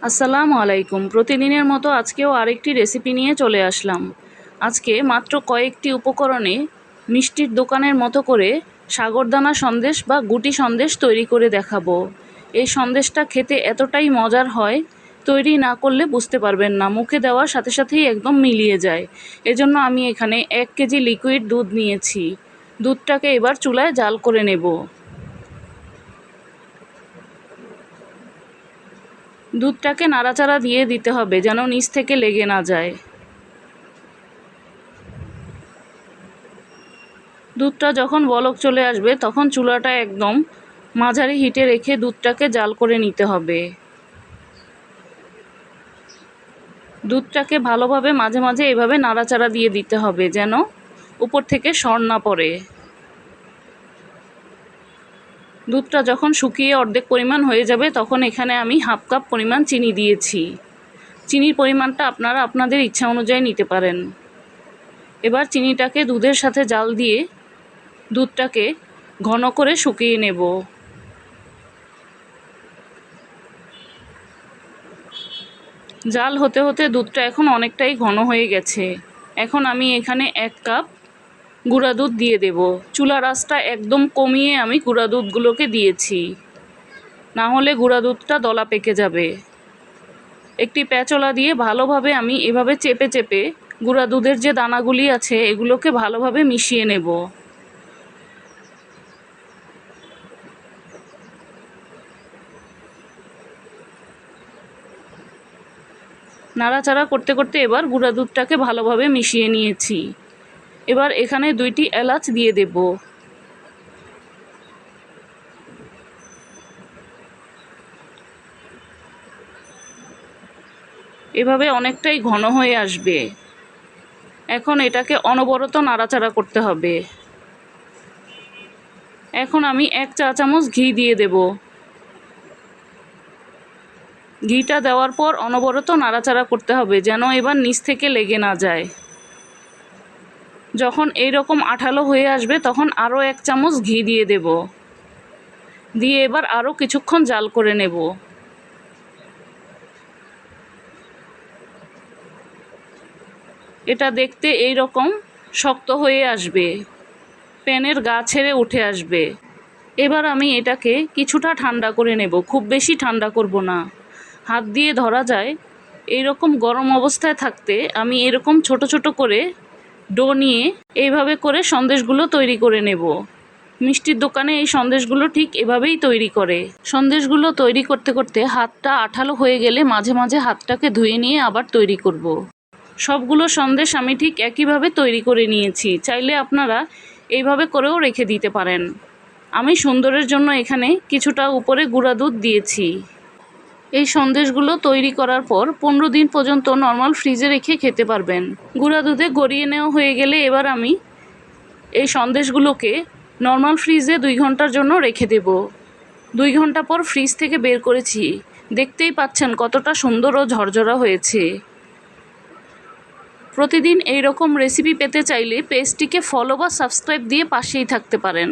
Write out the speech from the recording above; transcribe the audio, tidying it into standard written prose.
আসসালামু আলাইকুম। প্রতিদিনের মতো আজকেও আরেকটি রেসিপি নিয়ে চলে আসলাম। আজকে মাত্র কয়েকটি উপকরণে মিষ্টির দোকানের মতো করে সাগরদানা সন্দেশ বা গুটি সন্দেশ তৈরি করে দেখাবো। এই সন্দেশটা খেতে এতটাই মজার হয়, তৈরি না করলে বুঝতে পারবেন না, মুখে দেওয়ার সাথে সাথেই একদম মিলিয়ে যায়। এজন্য আমি এখানে 1 কেজি লিকুইড দুধ নিয়েছি। দুধটাকে এবার চুলায় জাল করে নেব। দুধটাকে নাড়াচাড়া দিয়ে দিতে হবে যেন নিচ থেকে লেগে না যায়। দুধটা যখন বলক চলে আসবে তখন চুলাটা একদম মাঝারি হিটে রেখে দুধটাকে জাল করে নিতে হবে। দুধটাকে ভালোভাবে মাঝে মাঝে এভাবে নাড়াচাড়া দিয়ে দিতে হবে যেন উপর থেকে সর না পড়ে। দুধটা যখন শুকিয়ে অর্ধেক পরিমাণ হয়ে যাবে তখন এখানে আমি হাফ কাপ পরিমাণ চিনি দিয়েছি। চিনির পরিমাণটা আপনারা আপনাদের ইচ্ছা অনুযায়ী নিতে পারেন। এবার চিনিটাকে দুধের সাথে জাল দিয়ে দুধটাকে ঘন করে শুকিয়ে নেব। জাল হতে হতে দুধটা এখন অনেকটাই ঘন হয়ে গেছে। এখন আমি এখানে 1 কাপ গুঁড়া দুধ দিয়ে দেব। চুলার আঁচটা একদম কমিয়ে আমি গুঁড়া দুধগুলোকে দিয়েছি, না হলে গুঁড়া দুধটা দলা পেকে যাবে। একটি প্যাচলা দিয়ে ভালোভাবে আমি এভাবে চেপে চেপে গুঁড়া দুধের যে দানাগুলি আছে এগুলোকে ভালোভাবে মিশিয়ে নেব। নাড়াচাড়া করতে করতে এবার গুঁড়া দুধটাকে ভালোভাবে মিশিয়ে নিয়েছি। এবার এখানে 2টি এলাচ দিয়ে দেব। এভাবে অনেকটাই ঘন হয়ে আসবে। এখন এটাকে অনবরত নাড়াচাড়া করতে হবে। এখন আমি 1 চা চামচ ঘি দিয়ে দেব। ঘিটা দেওয়ার পর অনবরত নাড়াচাড়া করতে হবে যেন এবার নিচ থেকে লেগে না যায়। যখন এই রকম আঠালো হয়ে আসবে তখন আরও 1 চামচ ঘি দিয়ে দেব। দিয়ে এবার আরও কিছুক্ষণ জাল করে নেব। এটা দেখতে এই রকম শক্ত হয়ে আসবে, প্যানের গা ছেড়ে উঠে আসবে। এবার আমি এটাকে কিছুটা ঠান্ডা করে নেব, খুব বেশি ঠান্ডা করব না। হাত দিয়ে ধরা যায় এই রকম গরম অবস্থায় থাকতে আমি এরকম ছোট ছোট করে ডো নিয়ে এইভাবে করে সন্দেশগুলো তৈরি করে নেব। মিষ্টির দোকানে এই সন্দেশগুলো ঠিক এভাবেই তৈরি করে। সন্দেশগুলো তৈরি করতে করতে হাতটা আঠালো হয়ে গেলে মাঝে মাঝে হাতটাকে ধুয়ে নিয়ে আবার তৈরি করব। সবগুলো সন্দেশ আমি ঠিক একইভাবে তৈরি করে নিয়েছি। চাইলে আপনারা এইভাবে করেও রেখে দিতে পারেন। আমি সুন্দরের জন্য এখানে কিছুটা উপরে গুঁড়া দুধ দিয়েছি। এই সন্দেশগুলো তৈরি করার পর 15 দিন পর্যন্ত নর্মাল ফ্রিজে রেখে খেতে পারবেন। গুঁড়া দুধে গড়িয়ে নেওয়া হয়ে গেলে এবার আমি এই সন্দেশগুলোকে নর্মাল ফ্রিজে 2 ঘন্টার জন্য রেখে দেব। 2 ঘন্টা পর ফ্রিজ থেকে বের করেছি। দেখতেই পাচ্ছেন কতটা সুন্দর ও ঝরঝরা হয়েছে। প্রতিদিন এই রকম রেসিপি পেতে চাইলে পেজটিকে ফলো বা সাবস্ক্রাইব দিয়ে পাশেই থাকতে পারেন।